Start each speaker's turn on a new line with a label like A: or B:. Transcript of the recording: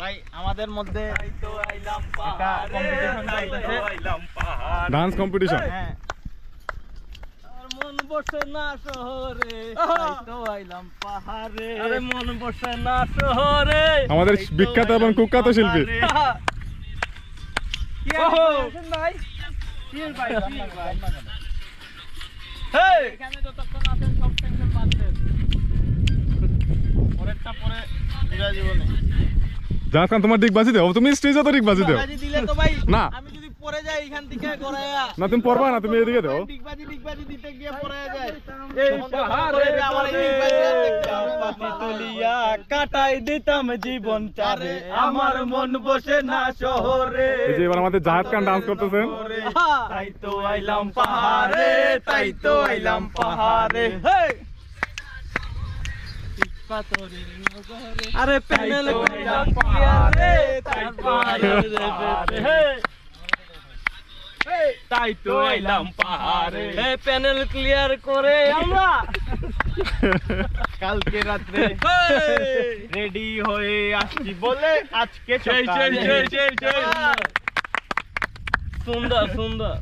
A: ভাই আমাদের মধ্যে একটা কম্পিটিশন চলতেছে,
B: ডান্স কম্পিটিশন।
A: হ্যাঁ। আর মন বসে না শহরে, তাই তো আইলাম পাহাড়ে। আরে মন বসে না শহরে,
B: আমাদের বিখ্যাত এবং কুখ্যাত শিল্পী।
A: ভাই এখানে যতক্ষণ আছেন সব টেনশন বাদ দেন, পরেরটা পরে বিরাজ জীবনে।
B: জাহাজ খান তোমার ডিগবাজি দাও, তুমি স্টেজে তো ডিগবাজি দাও।
A: ডিগবাজি দিলে তো ভাই
B: না।
A: আমি যদি পড়ে যাই এখান থেকে গড়ায়া,
B: না তুমি পড়বা না, তুমি এদিকে দাও।
A: ডিগবাজি দিতে গিয়ে পড়ে যায়। এই পাহাড়ে আমার এই ডিগবাজি আর দেখতে হবে না।
C: পাতি তুলিয়া কাটাই দিতাম জীবন চারে, আমার মন বসে না শহরে।
B: এই যে এবার আমাদের জাহাজ খান ডান্স করতেছেন।
C: তাই তো আইলাম পাহাড়ে, তাই তো আইলাম পাহাড়ে।
A: আরে প্যানেল
C: তাই তো আইলাম পাহাড়ে।
A: প্যানেল ক্লিয়ার করে আমরা কালকে রাত্রে
C: রেডি হয়ে আসছি বলে আজকে
A: সেই
C: সকালে।
A: সুন্দর সুন্দর।